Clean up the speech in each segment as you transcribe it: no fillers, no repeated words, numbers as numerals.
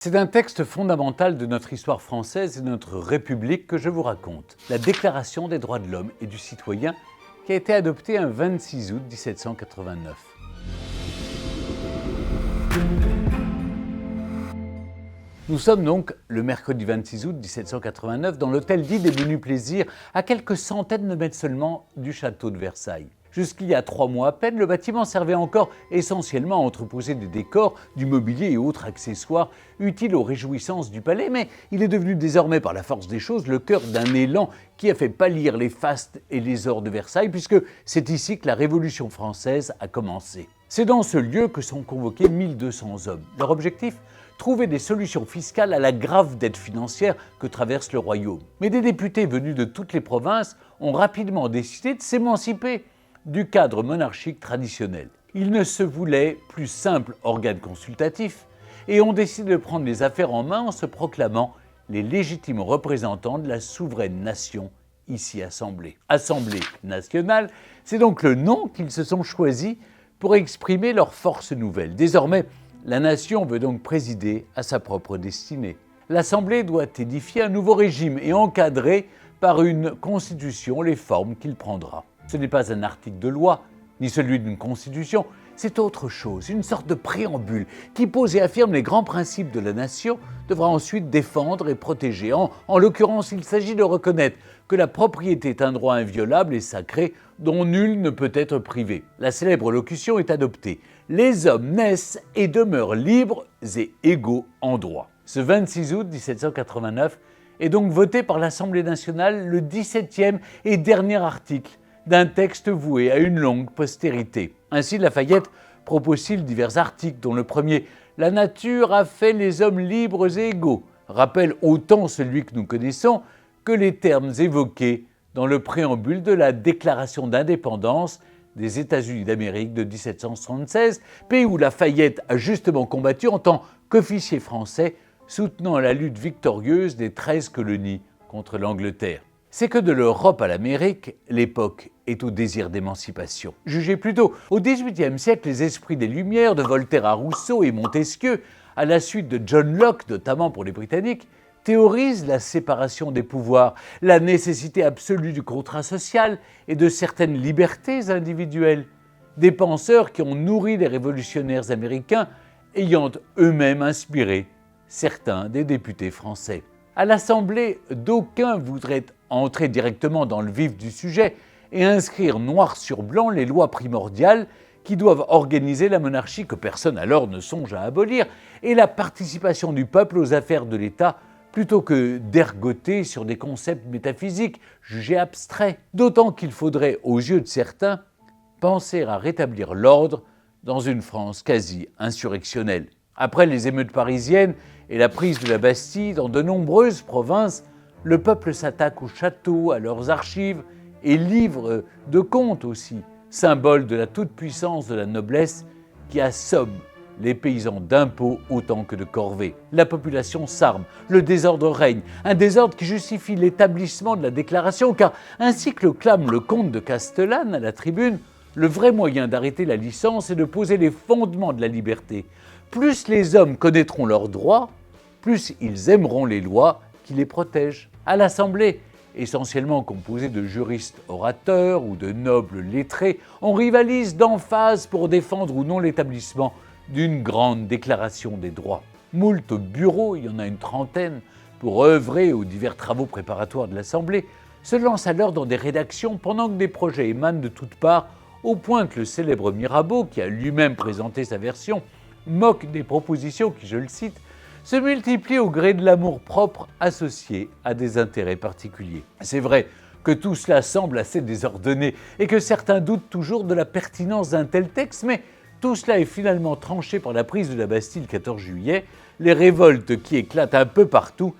C'est un texte fondamental de notre histoire française et de notre République que je vous raconte, la Déclaration des droits de l'homme et du citoyen qui a été adoptée un 26 août 1789. Nous sommes donc le mercredi 26 août 1789 dans l'hôtel dit des Menus Plaisirs, à quelques centaines de mètres seulement du château de Versailles. Jusqu'il y a 3 mois à peine, le bâtiment servait encore essentiellement à entreposer des décors, du mobilier et autres accessoires utiles aux réjouissances du palais, mais il est devenu désormais, par la force des choses, le cœur d'un élan qui a fait pâlir les fastes et les ors de Versailles, puisque c'est ici que la Révolution française a commencé. C'est dans ce lieu que sont convoqués 1200 hommes. Leur objectif ? Trouver des solutions fiscales à la grave dette financière que traverse le royaume. Mais des députés venus de toutes les provinces ont rapidement décidé de s'émanciper du cadre monarchique traditionnel. Ils ne se voulaient plus simple organe consultatif et ont décidé de prendre les affaires en main en se proclamant les légitimes représentants de la souveraine nation ici assemblée. Assemblée nationale, c'est donc le nom qu'ils se sont choisis pour exprimer leur force nouvelle. Désormais, la nation veut donc présider à sa propre destinée. L'Assemblée doit édifier un nouveau régime et encadrer par une constitution les formes qu'il prendra. Ce n'est pas un article de loi, ni celui d'une constitution, c'est autre chose, une sorte de préambule qui pose et affirme les grands principes de la nation, devra ensuite défendre et protéger. En l'occurrence, il s'agit de reconnaître que la propriété est un droit inviolable et sacré dont nul ne peut être privé. La célèbre locution est adoptée. Les hommes naissent et demeurent libres et égaux en droit. Ce 26 août 1789 est donc voté par l'Assemblée nationale le 17e et dernier article d'un texte voué à une longue postérité. Ainsi, Lafayette propose-t-il divers articles, dont le premier « La nature a fait les hommes libres et égaux » rappelle autant celui que nous connaissons que les termes évoqués dans le préambule de la Déclaration d'indépendance des États-Unis d'Amérique de 1776, pays où Lafayette a justement combattu en tant qu'officier français soutenant la lutte victorieuse des 13 colonies contre l'Angleterre. C'est que de l'Europe à l'Amérique, l'époque est au désir d'émancipation. Jugez plutôt, au XVIIIe siècle, les esprits des Lumières, de Voltaire à Rousseau et Montesquieu, à la suite de John Locke, notamment pour les Britanniques, théorisent la séparation des pouvoirs, la nécessité absolue du contrat social et de certaines libertés individuelles. Des penseurs qui ont nourri les révolutionnaires américains, ayant eux-mêmes inspiré certains des députés français. À l'Assemblée, d'aucuns voudraient entrer directement dans le vif du sujet et inscrire noir sur blanc les lois primordiales qui doivent organiser la monarchie que personne alors ne songe à abolir et la participation du peuple aux affaires de l'État plutôt que d'ergoter sur des concepts métaphysiques jugés abstraits. D'autant qu'il faudrait, aux yeux de certains, penser à rétablir l'ordre dans une France quasi insurrectionnelle. Après les émeutes parisiennes et la prise de la Bastille, dans de nombreuses provinces, le peuple s'attaque aux châteaux, à leurs archives et livres de comptes aussi, symbole de la toute-puissance de la noblesse qui assomme les paysans d'impôts autant que de corvées. La population s'arme, le désordre règne, un désordre qui justifie l'établissement de la déclaration, car ainsi que le clame le comte de Castellane à la tribune, le vrai moyen d'arrêter la licence est de poser les fondements de la liberté. Plus les hommes connaîtront leurs droits, plus ils aimeront les lois qui les protègent. À l'Assemblée, essentiellement composée de juristes orateurs ou de nobles lettrés, on rivalise d'emphase pour défendre ou non l'établissement d'une grande déclaration des droits. Moult bureaux, il y en a une trentaine, pour œuvrer aux divers travaux préparatoires de l'Assemblée, se lancent alors dans des rédactions pendant que des projets émanent de toutes parts, au point que le célèbre Mirabeau, qui a lui-même présenté sa version, moque des propositions qui, je le cite, se multiplient au gré de l'amour-propre associé à des intérêts particuliers. C'est vrai que tout cela semble assez désordonné et que certains doutent toujours de la pertinence d'un tel texte, mais tout cela est finalement tranché par la prise de la Bastille le 14 juillet, les révoltes qui éclatent un peu partout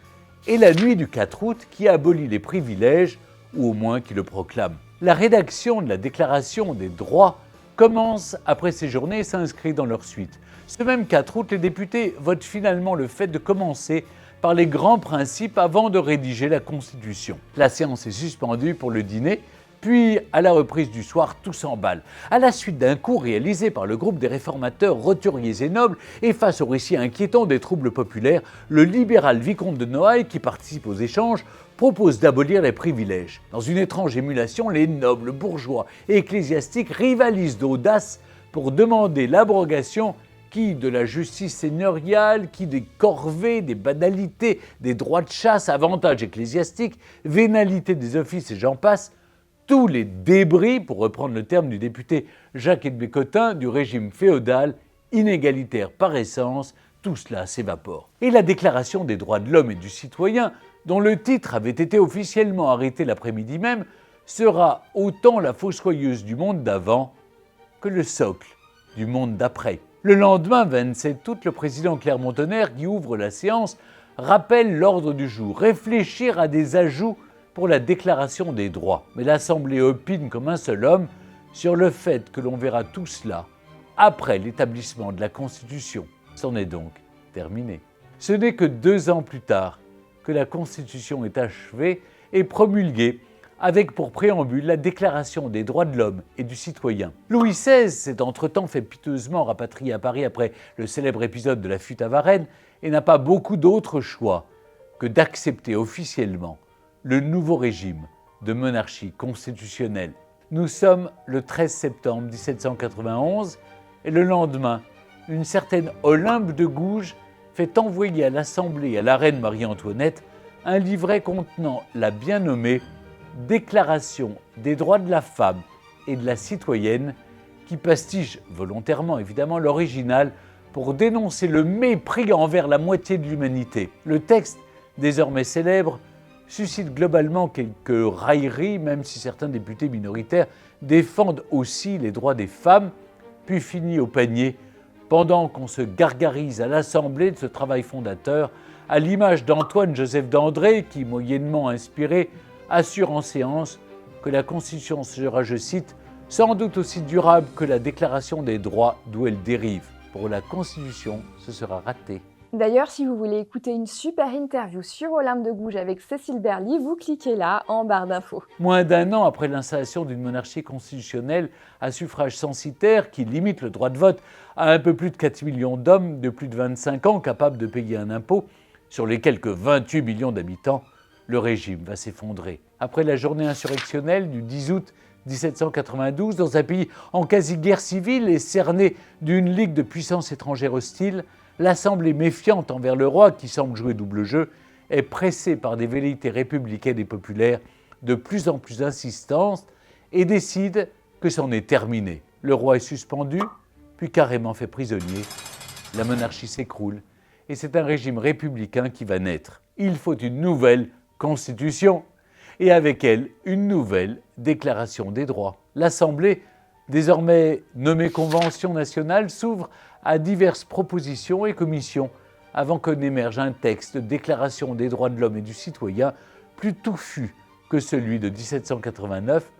et la nuit du 4 août qui abolit les privilèges ou au moins qui le proclame. La rédaction de la Déclaration des droits commence après ces journées et s'inscrit dans leur suite. Ce même 4 août, les députés votent finalement le fait de commencer par les grands principes avant de rédiger la Constitution. La séance est suspendue pour le dîner Puis, à la reprise du soir, tout s'emballe. À la suite d'un cours réalisé par le groupe des réformateurs roturiers et nobles, et face au récit inquiétant des troubles populaires, le libéral vicomte de Noailles, qui participe aux échanges, propose d'abolir les privilèges. Dans une étrange émulation, les nobles, bourgeois et ecclésiastiques rivalisent d'audace pour demander l'abrogation qui de la justice seigneuriale, qui des corvées, des banalités, des droits de chasse, avantages ecclésiastiques, vénalité des offices et j'en passe, tous les débris, pour reprendre le terme du député Jacques-Edmé Cotin, du régime féodal, inégalitaire par essence, tout cela s'évapore. Et la Déclaration des droits de l'homme et du citoyen, dont le titre avait été officiellement arrêté l'après-midi même, sera autant la fossoyeuse du monde d'avant que le socle du monde d'après. Le lendemain, 27 août, le président Clermont-Tonnerre, qui ouvre la séance, rappelle l'ordre du jour, réfléchir à des ajouts pour la Déclaration des droits. Mais l'Assemblée opine comme un seul homme sur le fait que l'on verra tout cela après l'établissement de la Constitution. C'en est donc terminé. Ce n'est que 2 ans plus tard que la Constitution est achevée et promulguée avec pour préambule la Déclaration des droits de l'homme et du citoyen. Louis XVI s'est entre-temps fait piteusement rapatrier à Paris après le célèbre épisode de la fuite à Varennes et n'a pas beaucoup d'autre choix que d'accepter officiellement le nouveau régime de monarchie constitutionnelle. Nous sommes le 13 septembre 1791 et le lendemain, une certaine Olympe de Gouges fait envoyer à l'Assemblée et à la reine Marie-Antoinette un livret contenant la bien nommée Déclaration des droits de la femme et de la citoyenne, qui pastige volontairement évidemment l'original pour dénoncer le mépris envers la moitié de l'humanité. Le texte, désormais célèbre, suscite globalement quelques railleries, même si certains députés minoritaires défendent aussi les droits des femmes, puis finit au panier pendant qu'on se gargarise à l'Assemblée de ce travail fondateur, à l'image d'Antoine-Joseph d'André qui, moyennement inspiré, assure en séance que la Constitution sera, je cite, « sans doute aussi durable que la Déclaration des droits d'où elle dérive. Pour la Constitution, ce sera raté. » D'ailleurs, si vous voulez écouter une super interview sur Olympe de Gouges avec Cécile Berly, vous cliquez là, en barre d'infos. Moins d'1 an après l'installation d'une monarchie constitutionnelle à suffrage censitaire qui limite le droit de vote à un peu plus de 4 millions d'hommes de plus de 25 ans capables de payer un impôt sur les quelques 28 millions d'habitants, le régime va s'effondrer. Après la journée insurrectionnelle du 10 août 1792, dans un pays en quasi-guerre civile et cerné d'une ligue de puissances étrangères hostiles, l'Assemblée méfiante envers le roi, qui semble jouer double jeu, est pressée par des velléités républicaines et populaires de plus en plus insistantes et décide que c'en est terminé. Le roi est suspendu, puis carrément fait prisonnier. La monarchie s'écroule et c'est un régime républicain qui va naître. Il faut une nouvelle constitution et avec elle une nouvelle déclaration des droits. L'Assemblée, désormais nommée Convention nationale, s'ouvre à diverses propositions et commissions avant que n'émerge un texte de déclaration des droits de l'homme et du citoyen plus touffu que celui de 1789.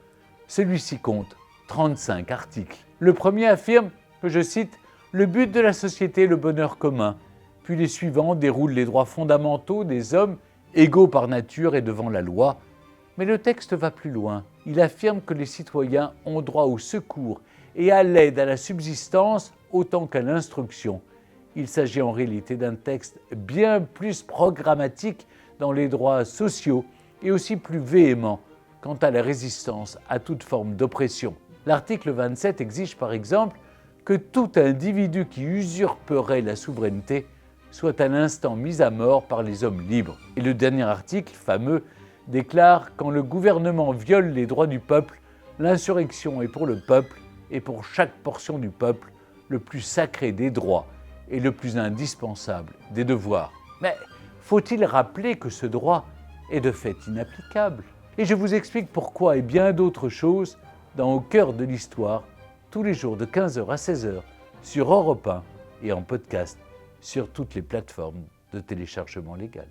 Celui-ci compte 35 articles. Le premier affirme que, je cite, « le but de la société est le bonheur commun », puis les suivants déroulent les droits fondamentaux des hommes égaux par nature et devant la loi. Mais le texte va plus loin. Il affirme que les citoyens ont droit au secours et à l'aide à la subsistance autant qu'à l'instruction. Il s'agit en réalité d'un texte bien plus programmatique dans les droits sociaux et aussi plus véhément quant à la résistance à toute forme d'oppression. L'article 27 exige par exemple que tout individu qui usurperait la souveraineté soit à l'instant mis à mort par les hommes libres. Et le dernier article, fameux, déclare « Quand le gouvernement viole les droits du peuple, l'insurrection est pour le peuple et pour chaque portion du peuple le plus sacré des droits et le plus indispensable des devoirs. » Mais faut-il rappeler que ce droit est de fait inapplicable? Et je vous explique pourquoi et bien d'autres choses dans Au cœur de l'histoire, tous les jours de 15h à 16h sur Europe 1 et en podcast sur toutes les plateformes de téléchargement légal.